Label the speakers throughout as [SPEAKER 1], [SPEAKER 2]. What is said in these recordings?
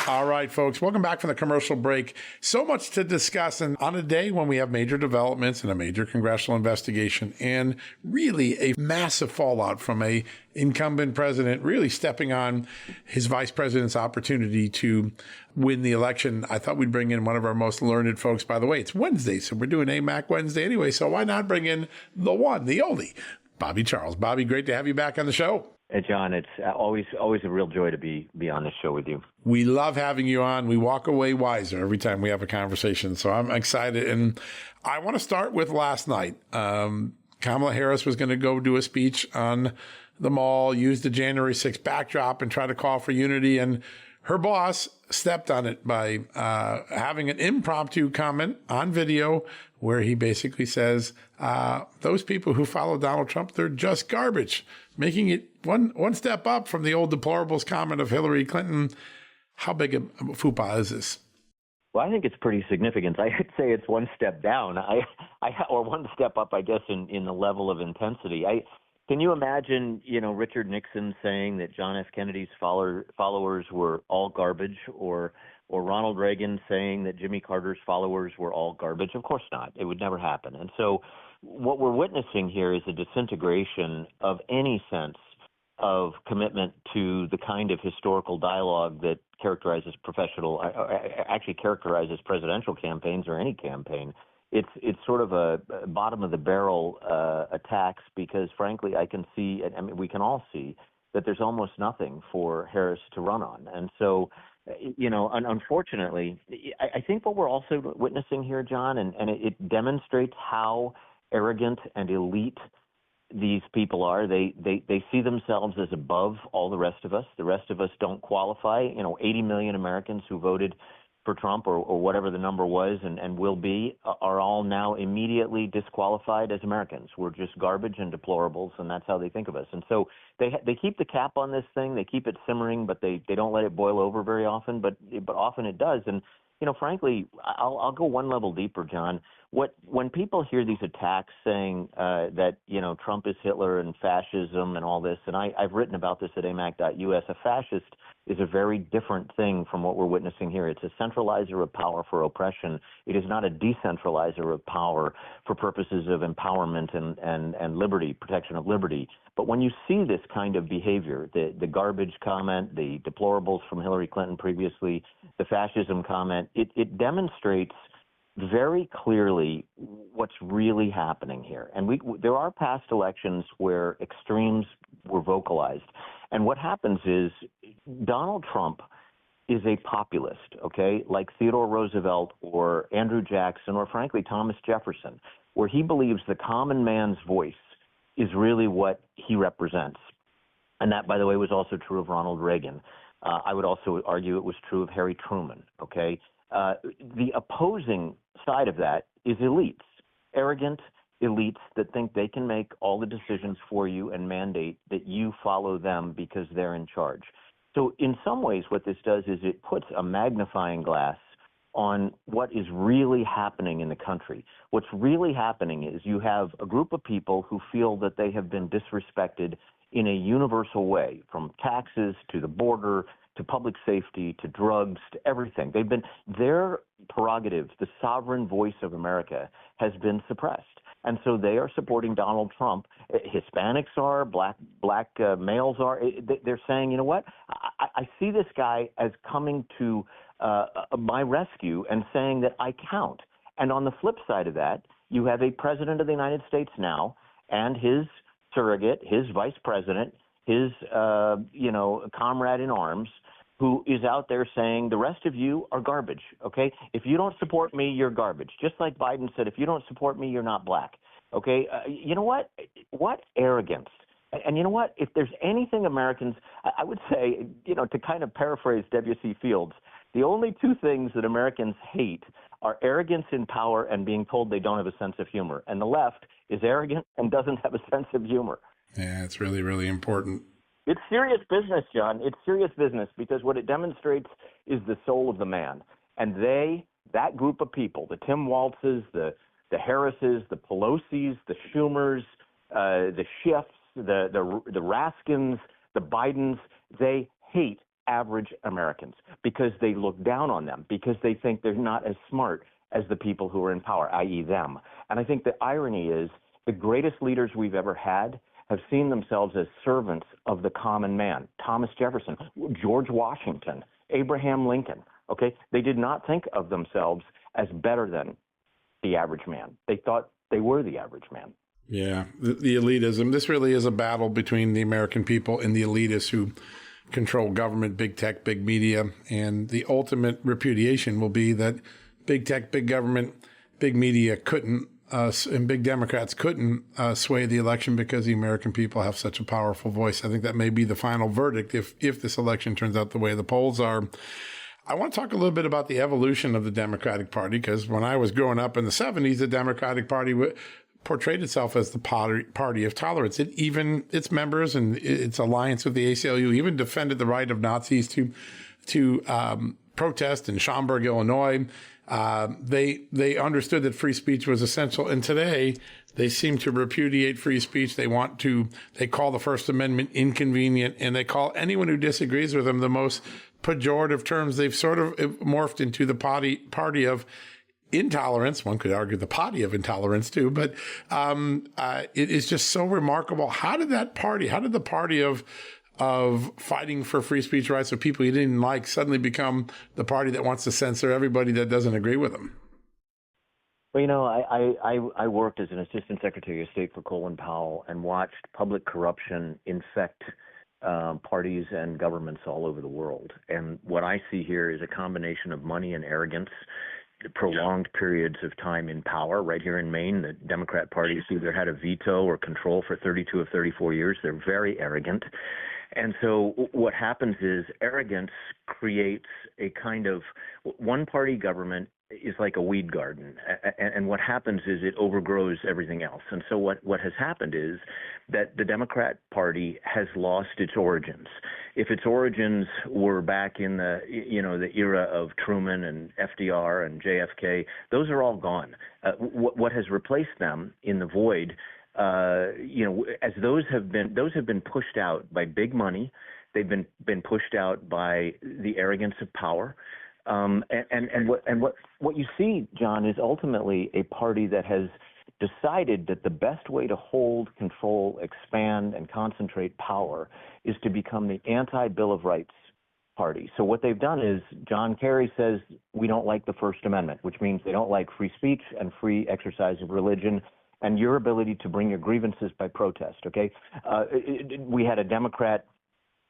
[SPEAKER 1] All right, folks, welcome back from the commercial break. So much to discuss, and on a day when we have major developments and a major congressional investigation and really a massive fallout from a incumbent president really stepping on his vice president's opportunity to win the election, I thought we'd bring in one of our most learned folks. By the way, it's Wednesday, so we're doing AMAC Wednesday anyway, so why not bring in the one, the only, Bobby Charles. Bobby, great to have you back on the show.
[SPEAKER 2] Hey, John, it's always a real joy to be on this show with you.
[SPEAKER 1] We love having you on. We walk away wiser every time we have a conversation. So I'm excited. And I want to start with last night. Kamala Harris was going to go do a speech on the mall, use the January 6th backdrop and try to call for unity. And her boss stepped on it by having an impromptu comment on video where he basically says, those people who follow Donald Trump, they're just garbage, making it one step up from the old deplorables comment of Hillary Clinton. How big a fupa is this?
[SPEAKER 2] Well, I think it's pretty significant. I would say it's one step down, or one step up, I guess, in the level of intensity. Can you imagine, Richard Nixon saying that John F. Kennedy's followers were all garbage, or Ronald Reagan saying that Jimmy Carter's followers were all garbage? Of course not. It would never happen. And so what we're witnessing here is a disintegration of any sense of commitment to the kind of historical dialogue that characterizes presidential campaigns or any campaign. It's sort of a bottom of the barrel attacks because, frankly, we can all see that there's almost nothing for Harris to run on. And so, unfortunately, I think what we're also witnessing here, John, and it demonstrates how arrogant and elite these people are. They see themselves as above all the rest of us. The rest of us don't qualify. 80 million Americans who voted for Trump or whatever the number was and will be are all now immediately disqualified as Americans. We're just garbage and deplorables, and that's how they think of us. And so they keep the cap on this thing. They keep it simmering, but they don't let it boil over very often, but often it does. And frankly, I'll go one level deeper, John. When people hear these attacks saying that Trump is Hitler and fascism and all this, and I've written about this at amac.us, a fascist is a very different thing from what we're witnessing here. It's a centralizer of power for oppression. It is not a decentralizer of power for purposes of empowerment and liberty, protection of liberty. But when you see this kind of behavior, the garbage comment, the deplorables from Hillary Clinton previously, the fascism comment, it demonstrates very clearly what's really happening here. And there are past elections where extremes were vocalized. And what happens is Donald Trump is a populist, okay, like Theodore Roosevelt or Andrew Jackson or, frankly, Thomas Jefferson, where he believes the common man's voice is really what he represents. And that, by the way, was also true of Ronald Reagan. I would also argue it was true of Harry Truman, okay? The opposing side of that is elites, arrogant elites that think they can make all the decisions for you and mandate that you follow them because they're in charge. So in some ways what this does is it puts a magnifying glass on what is really happening in the country. What's really happening is you have a group of people who feel that they have been disrespected in a universal way, from taxes to the border to public safety to drugs to everything. Their prerogative, the sovereign voice of America, has been suppressed. And so they are supporting Donald Trump. Hispanics are, black males are. They're saying, you know what? I see this guy as coming to my rescue and saying that I count. And on the flip side of that, you have a president of the United States now and his surrogate, his vice president, his comrade in arms, who is out there saying the rest of you are garbage, okay? If you don't support me, you're garbage. Just like Biden said, if you don't support me, you're not black, okay? You know what? What arrogance. And you know what? If there's anything Americans, I would say, to kind of paraphrase W.C. Fields, the only two things that Americans hate are arrogance in power and being told they don't have a sense of humor. And the left is arrogant and doesn't have a sense of humor.
[SPEAKER 1] Yeah, it's really, really important.
[SPEAKER 2] It's serious business, John. It's serious business because what it demonstrates is the soul of the man. And that group of people, the Tim Waltzes, the Harrises, the Pelosi's, the Schumers, the Schiffs, the Raskins, the Bidens, they hate average Americans because they look down on them, because they think they're not as smart as the people who are in power, i.e. them. And I think the irony is the greatest leaders we've ever had have seen themselves as servants of the common man. Thomas Jefferson, George Washington, Abraham Lincoln, okay? They did not think of themselves as better than the average man. They thought they were the average man.
[SPEAKER 1] Yeah, the elitism. This really is a battle between the American people and the elitists who control government, big tech, big media. And the ultimate repudiation will be that big tech, big government, big media couldn't, and big Democrats couldn't sway the election because the American people have such a powerful voice. I think that may be the final verdict if this election turns out the way the polls are. I want to talk a little bit about the evolution of the Democratic Party, because when I was growing up in the 70s, the Democratic Party portrayed itself as the party of tolerance. It even, its members and its alliance with the ACLU even defended the right of Nazis to protest in Schaumburg, Illinois. They understood that free speech was essential. And today they seem to repudiate free speech. They call the First Amendment inconvenient, and they call anyone who disagrees with them the most pejorative terms. They've sort of morphed into the party of intolerance. One could argue the party of intolerance too, but it is just so remarkable. How did the party of fighting for free speech rights of people you didn't like suddenly become the party that wants to censor everybody that doesn't agree with them?
[SPEAKER 2] Well, you know, I worked as an assistant secretary of state for Colin Powell and watched public corruption infect parties and governments all over the world. And what I see here is a combination of money and arrogance, prolonged periods of time in power. Right here in Maine, the Democrat Party has either had a veto or control for 32 of 34 years. They're very arrogant. And so what happens is arrogance creates a kind of one-party government is like a weed garden. And what happens is it overgrows everything else. And so what has happened is that the Democrat Party has lost its origins. If its origins were back in the era of Truman and FDR and JFK, those are all gone. What has replaced them in the void, as those have been pushed out by big money, they've been pushed out by the arrogance of power. What you see, John, is ultimately a party that has decided that the best way to hold, control, expand, and concentrate power is to become the anti-Bill of Rights party. So what they've done is John Kerry says we don't like the First Amendment, which means they don't like free speech and free exercise of religion and your ability to bring your grievances by protest, okay? We had a Democrat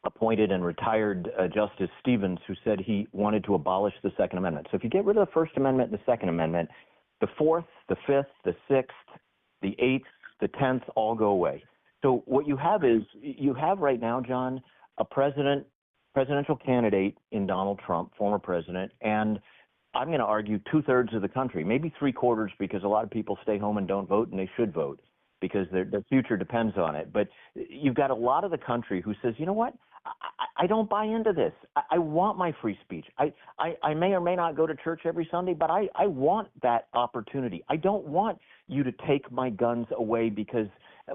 [SPEAKER 2] appointed and retired Justice Stevens who said he wanted to abolish the Second Amendment. So if you get rid of the First Amendment and the Second Amendment, the Fourth, the Fifth, the Sixth, the Eighth, the 10th all go away. So what you have right now, John, a presidential candidate in Donald Trump, former president, and I'm going to argue 2/3 of the country, maybe 3/4, because a lot of people stay home and don't vote, and they should vote because their future depends on it. But you've got a lot of the country who says, you know what? I don't buy into this. I want my free speech. I may or may not go to church every Sunday, but I want that opportunity. I don't want you to take my guns away because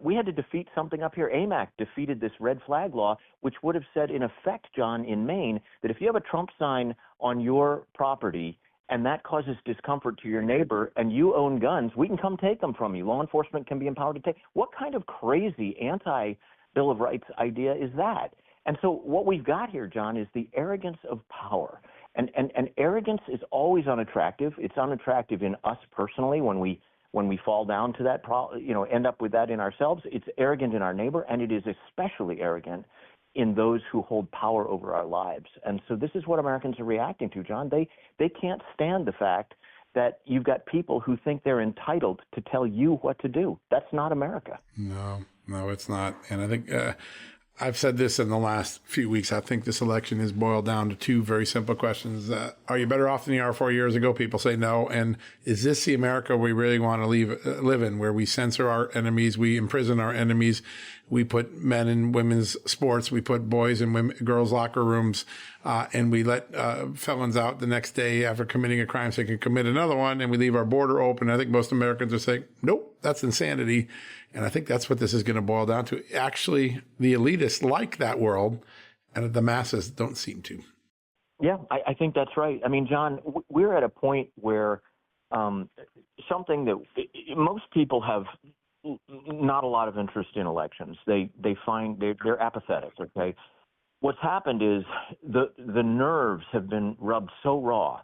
[SPEAKER 2] we had to defeat something up here. AMAC defeated this red flag law, which would have said, in effect, John, in Maine, that if you have a Trump sign on your property and that causes discomfort to your neighbor and you own guns, we can come take them from you. Law enforcement can be empowered to take. What kind of crazy anti-Bill of Rights idea is that? And so what we've got here, John, is the arrogance of power. And arrogance is always unattractive. It's unattractive in us personally when we fall down to that, end up with that in ourselves. It's arrogant in our neighbor, and it is especially arrogant in those who hold power over our lives. And so this is what Americans are reacting to, John. They can't stand the fact that you've got people who think they're entitled to tell you what to do. That's not America.
[SPEAKER 1] No, it's not. And I think I've said this in the last few weeks. I think this election is boiled down to two very simple questions. Are you better off than you are 4 years ago? People say no. And is this the America we really want to live in, where we censor our enemies, we imprison our enemies, we put men in women's sports, we put boys in girls' locker rooms, and we let felons out the next day after committing a crime so they can commit another one, and we leave our border open? I think most Americans are saying, nope, that's insanity. And I think that's what this is going to boil down to. Actually, the elitists like that world, and the masses don't seem to.
[SPEAKER 2] Yeah, I think that's right. I mean, John, we're at a point where something that most people have not a lot of interest in elections. They find they're apathetic. Okay, what's happened is the nerves have been rubbed so raw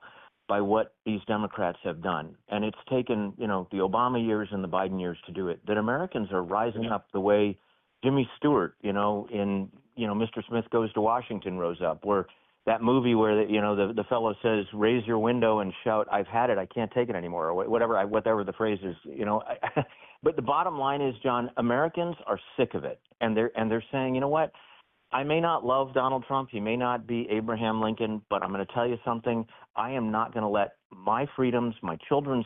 [SPEAKER 2] by what these Democrats have done, and it's taken the Obama years and the Biden years to do it. That Americans are rising up the way Jimmy Stewart, in Mr. Smith Goes to Washington, rose up, where that movie where the fellow says, "Raise your window and shout, 'I've had it, I can't take it anymore," or whatever the phrase is, But the bottom line is, John, Americans are sick of it, and they're saying, you know what? I may not love Donald Trump. He may not be Abraham Lincoln, but I'm going to tell you something. I am not going to let my freedoms, my children's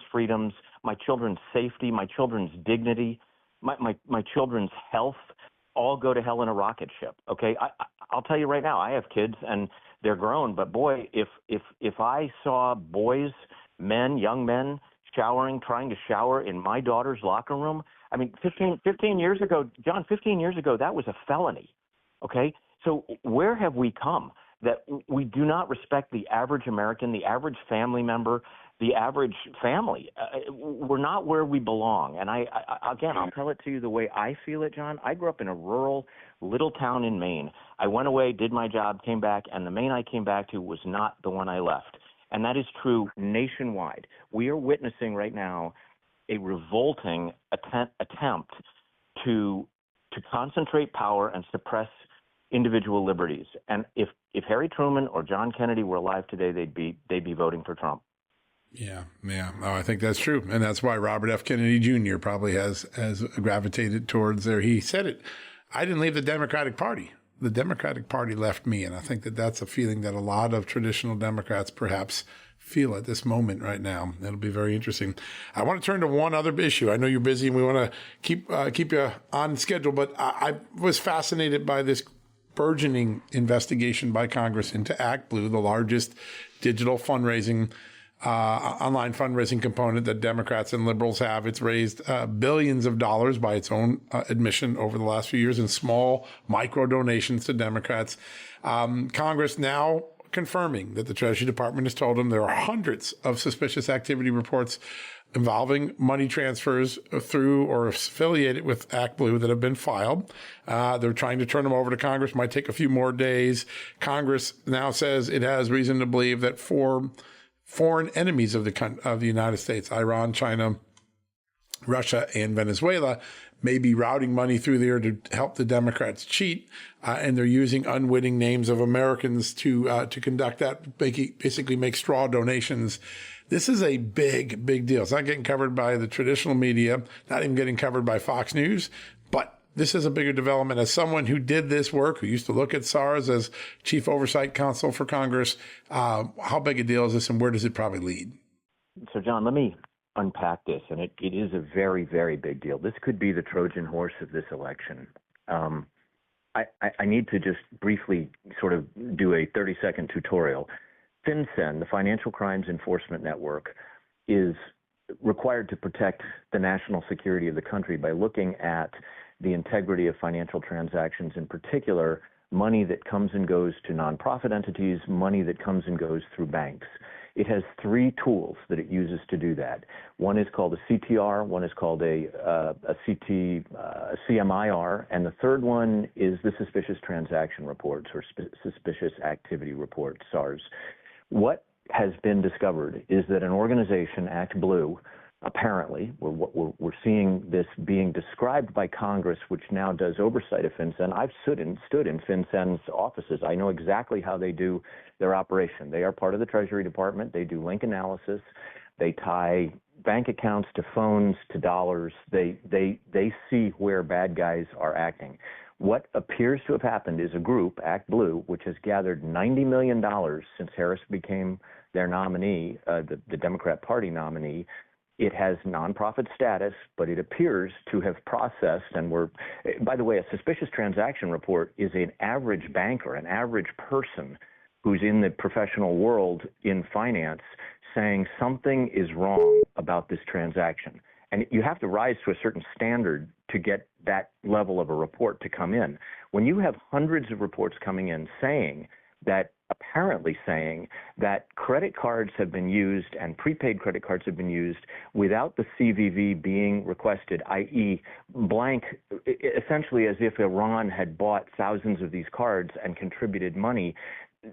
[SPEAKER 2] safety, my children's dignity, my children's health all go to hell in a rocket ship. Okay, I'll tell you right now, I have kids and they're grown, but boy, if I saw boys, young men trying to shower in my daughter's locker room, I mean, 15 years ago, John, 15 years ago, that was a felony. Okay, so where have we come that we do not respect the average American, the average family member, the average family? We're not where we belong. And I'll tell it to you the way I feel it, John. I grew up in a rural little town in Maine. I went away, did my job, came back, and the Maine I came back to was not the one I left. And that is true nationwide. We are witnessing right now a revolting attempt to concentrate power and suppress individual liberties. And if Harry Truman or John Kennedy were alive today, they'd be voting for Trump.
[SPEAKER 1] Yeah. Oh, I think that's true. And that's why Robert F. Kennedy Jr. probably has gravitated towards there. He said it. I didn't leave the Democratic Party. The Democratic Party left me. And I think that that's a feeling that a lot of traditional Democrats perhaps feel at this moment right now. It'll be very interesting. I want to turn to one other issue. I know you're busy and we want to keep you on schedule, but I was fascinated by this burgeoning investigation by Congress into ActBlue, the largest digital fundraising, online fundraising component that Democrats and liberals have. It's raised billions of dollars by its own admission over the last few years in small micro donations to Democrats. Congress now confirming that the Treasury Department has told them there are hundreds of suspicious activity reports involving money transfers through or affiliated with ActBlue that have been filed. They're trying to turn them over to Congress. Might take a few more days. Congress now says it has reason to believe that four foreign enemies of the United States, Iran, China, Russia, and Venezuela, may be routing money through there to help the Democrats cheat, and they're using unwitting names of Americans to conduct that, basically make straw donations. This is a big deal. It's not getting covered by the traditional media, not even getting covered by Fox News, but this is a bigger development. As someone who did this work, who used to look at SARS as Chief Oversight Counsel for Congress, how big a deal is this and where does it probably lead?
[SPEAKER 2] So, John, let me unpack this, and it is a very, very big deal. This could be the Trojan horse of this election. I need to just briefly sort of do a 30-second tutorial. FinCEN, the Financial Crimes Enforcement Network, is required to protect the national security of the country by looking at the integrity of financial transactions, in particular, money that comes and goes to nonprofit entities, money that comes and goes through banks. It has three tools that it uses to do that. One is called a CTR, one is called a CMIR, and the third one is the Suspicious Transaction Reports or Suspicious Activity Report, SARS. What has been discovered is that an organization, ActBlue, apparently, we're seeing this being described by Congress, which now does oversight of FinCEN. I've stood in FinCEN's offices. I know exactly how they do their operation. They are part of the Treasury Department. They do link analysis. They tie bank accounts to phones to dollars. They see where bad guys are acting. What appears to have happened is a group, ActBlue, which has gathered $90 million since Harris became their nominee, the Democrat Party nominee. It has nonprofit status, but it appears to have processed, and by the way, a suspicious transaction report is an average banker, an average person who's in the professional world in finance saying something is wrong about this transaction. And you have to rise to a certain standard to get that level of a report to come in. When you have hundreds of reports coming in apparently saying that credit cards have been used and prepaid credit cards have been used without the CVV being requested, i.e. blank, essentially as if Iran had bought thousands of these cards and contributed money,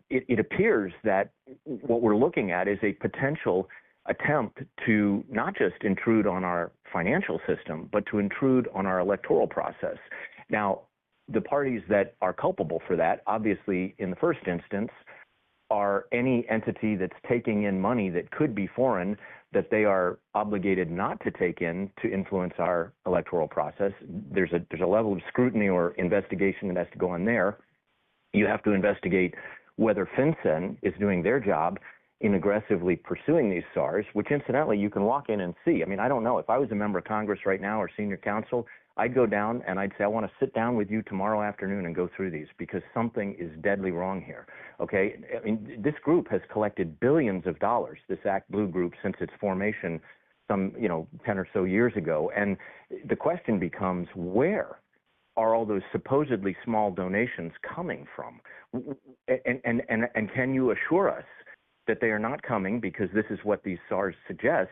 [SPEAKER 2] it appears that what we're looking at is a potential attempt to not just intrude on our financial system, but to intrude on our electoral process. Now, the parties that are culpable for that, obviously, in the first instance, are any entity that's taking in money that could be foreign that they are obligated not to take in to influence our electoral process. There's a level of scrutiny or investigation that has to go on there. You have to investigate whether FinCEN is doing their job in aggressively pursuing these SARs, which incidentally you can walk in and see. I mean, I don't know. If I was a member of Congress right now or senior counsel, I'd go down and I'd say, I want to sit down with you tomorrow afternoon and go through these because something is deadly wrong here. Okay? I mean, this group has collected billions of dollars, this Act Blue group, since its formation some, 10 or so years ago. And the question becomes, where are all those supposedly small donations coming from? And can you assure us that they are not coming, because this is what these SARs suggest,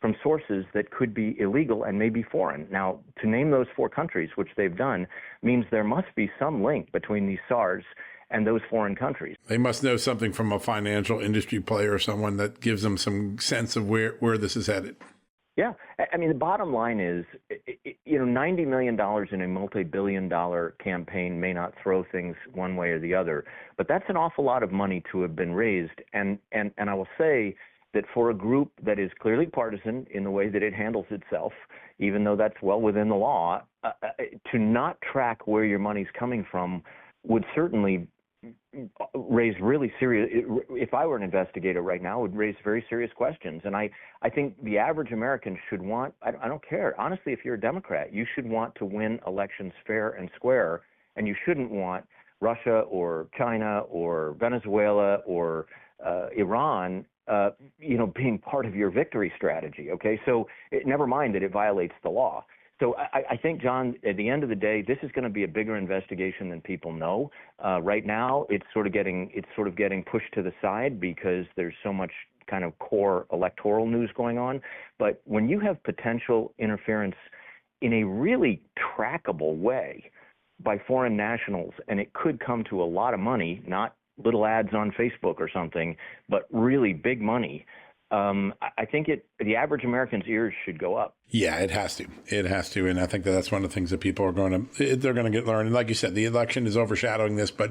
[SPEAKER 2] from sources that could be illegal and maybe foreign? Now, to name those 4 countries, which they've done, means there must be some link between these SARs and those foreign countries.
[SPEAKER 1] They must know something from a financial industry player or someone that gives them some sense of where this is headed.
[SPEAKER 2] Yeah. I mean, the bottom line is, $90 million in a multi-billion-dollar campaign may not throw things one way or the other, but that's an awful lot of money to have been raised. And I will say that for a group that is clearly partisan in the way that it handles itself, even though that's well within the law, to not track where your money's coming from would certainly raise really serious, if I were an investigator right now, would raise very serious questions. And I think the average American should want, I don't care, honestly, if you're a Democrat, you should want to win elections fair and square, and you shouldn't want Russia or China or Venezuela or Iran being part of your victory strategy, okay? So never mind that it violates the law. So I think, John, at the end of the day, this is going to be a bigger investigation than people know. Right now, it's sort of getting pushed to the side because there's so much kind of core electoral news going on. But when you have potential interference in a really trackable way by foreign nationals, and it could come to a lot of money, not little ads on Facebook or something, but really big money, I think the average American's ears should go up.
[SPEAKER 1] Yeah, it has to. It has to. And I think that's one of the things that people are going to get learned. And like you said, the election is overshadowing this, but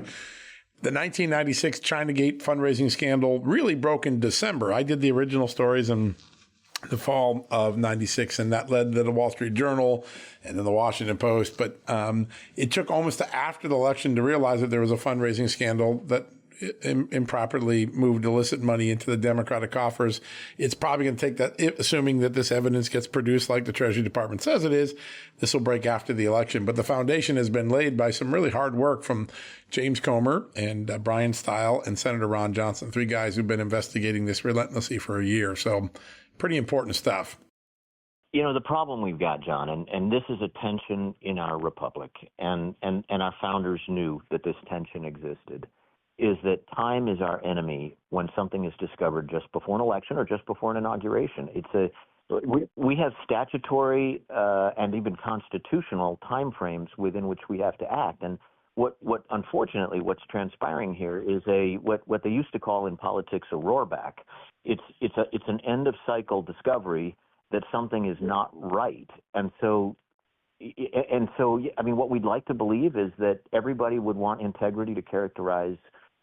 [SPEAKER 1] the 1996 Chinagate fundraising scandal really broke in December. I did the original stories in the fall of 96, and that led to the Wall Street Journal and then the Washington Post. But it took almost to after the election to realize that there was a fundraising scandal that improperly moved illicit money into the Democratic coffers. It's probably going to take that, assuming that this evidence gets produced like the Treasury Department says it is, this will break after the election. But the foundation has been laid by some really hard work from James Comer and Brian Stile and Senator Ron Johnson, 3 guys who've been investigating this relentlessly for a year. So pretty important stuff.
[SPEAKER 2] The problem we've got, John, and this is a tension in our republic, and our founders knew that this tension existed, is that time is our enemy when something is discovered just before an election or just before an inauguration. We have statutory and even constitutional timeframes within which we have to act. And what unfortunately what's transpiring here is what they used to call in politics a roarback. It's an end of cycle discovery that something is not right. And so I mean, what we'd like to believe is that everybody would want integrity to characterize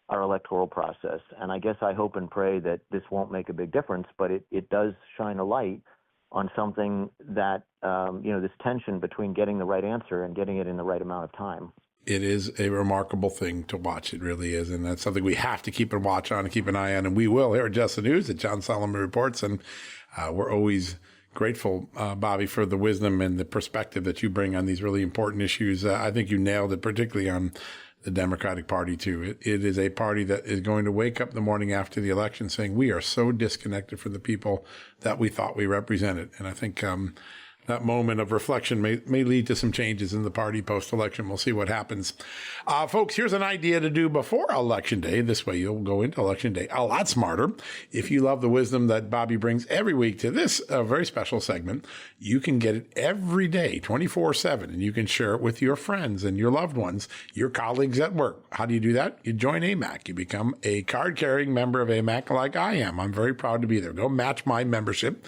[SPEAKER 2] our electoral process. And I guess I hope and pray that this won't make a big difference, but it does shine a light on something that, this tension between getting the right answer and getting it in the right amount of time.
[SPEAKER 1] It is a remarkable thing to watch. It really is. And that's something we have to keep a watch on and keep an eye on. And we will here at Just the News, that John Solomon reports. And we're always grateful, Bobby, for the wisdom and the perspective that you bring on these really important issues. I think you nailed it, particularly on the Democratic Party, too. It is a party that is going to wake up the morning after the election saying we are so disconnected from the people that we thought we represented. And I think that moment of reflection may lead to some changes in the party post-election. We'll see what happens. Folks, here's an idea to do before Election Day. This way you'll go into Election Day a lot smarter. If you love the wisdom that Bobby brings every week to this very special segment, you can get it every day, 24/7, and you can share it with your friends and your loved ones, your colleagues at work. How do you do that? You join AMAC. You become a card-carrying member of AMAC like I am. I'm very proud to be there. Go match my membership.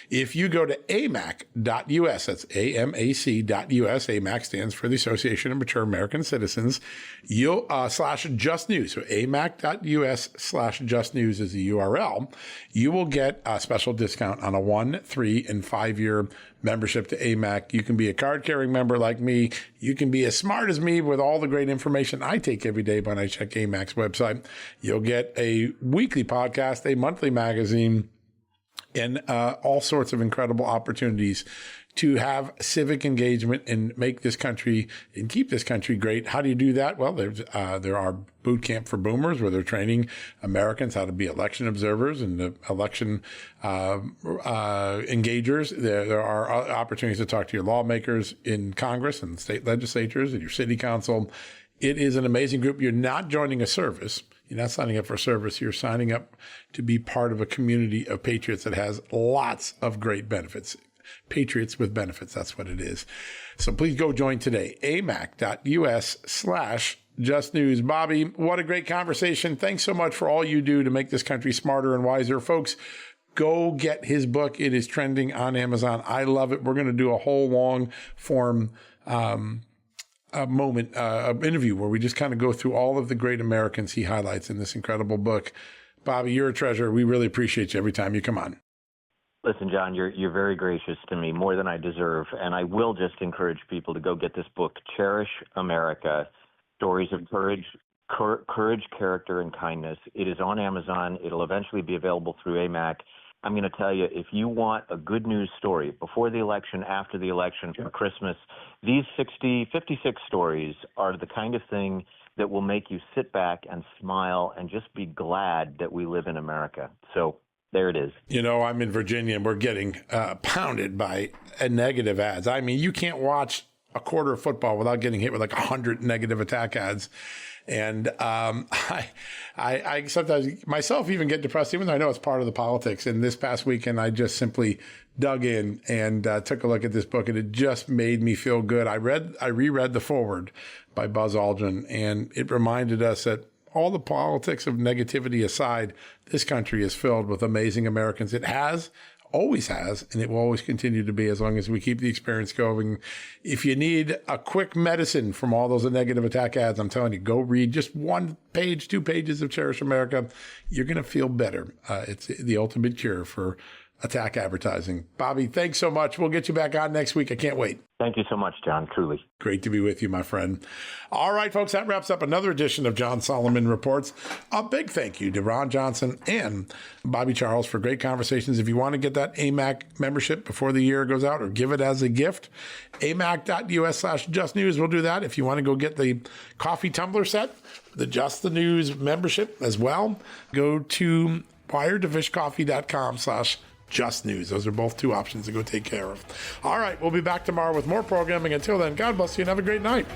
[SPEAKER 1] If you go to amac.us, that's AMAC.us, AMAC stands for the Association of Mature American Citizens, you'll /Just News. So amac.us /Just News is the URL. You will get a special discount on a 1, 3, and 5-year membership to AMAC. You can be a card-carrying member like me. You can be as smart as me with all the great information I take every day when I check AMAC's website. You'll get a weekly podcast, a monthly magazine, and all sorts of incredible opportunities to have civic engagement and make this country and keep this country great. How do you do that? Well, there are boot camp for boomers where they're training Americans how to be election observers and the election engagers. There are opportunities to talk to your lawmakers in Congress and state legislatures and your city council. It is an amazing group. You're not joining a service. You're not signing up for service. You're signing up to be part of a community of patriots that has lots of great benefits. Patriots with benefits. That's what it is. So please go join today. amac.us /Just News. Bobby, what a great conversation. Thanks so much for all you do to make this country smarter and wiser. Folks, go get his book. It is trending on Amazon. I love it. We're going to do a whole long form interview where we just kind of go through all of the great Americans he highlights in this incredible book. Bobby, you're a treasure. We really appreciate you every time you come on.
[SPEAKER 2] Listen, John, you're very gracious to me, more than I deserve, and I will just encourage people to go get this book, Cherish America, Stories of Courage, Character, and Kindness. It is on Amazon. It'll eventually be available through AMAC. I'm going to tell you, if you want a good news story before the election, after the election, for Christmas, these 56 stories are the kind of thing that will make you sit back and smile and just be glad that we live in America. So there it is.
[SPEAKER 1] You know, I'm in Virginia and we're getting pounded by negative ads. I mean, you can't watch a quarter of football without getting hit with like 100 negative attack ads. And I sometimes myself even get depressed, even though I know it's part of the politics. And this past weekend, I just simply dug in and took a look at this book, and it just made me feel good. I reread the foreword by Buzz Aldrin, and it reminded us that all the politics of negativity aside, this country is filled with amazing Americans. It always has, and it will always continue to be as long as we keep the experience going. If you need a quick medicine from all those negative attack ads, I'm telling you, go read just 1 page, 2 pages of Cherish America. You're going to feel better. It's the ultimate cure for attack advertising. Bobby, thanks so much. We'll get you back on next week. I can't wait.
[SPEAKER 2] Thank you so much, John. Truly.
[SPEAKER 1] Great to be with you, my friend. All right, folks, that wraps up another edition of John Solomon Reports. A big thank you to Ron Johnson and Bobby Charles for great conversations. If you want to get that AMAC membership before the year goes out or give it as a gift, amac.us /Just News will do that. If you want to go get the coffee tumbler set, the Just the News membership as well, go to wiredofishcoffee.com /Just News. Those are both 2 options to go take care of. All right, we'll be back tomorrow with more programming. Until then, God bless you and have a great night.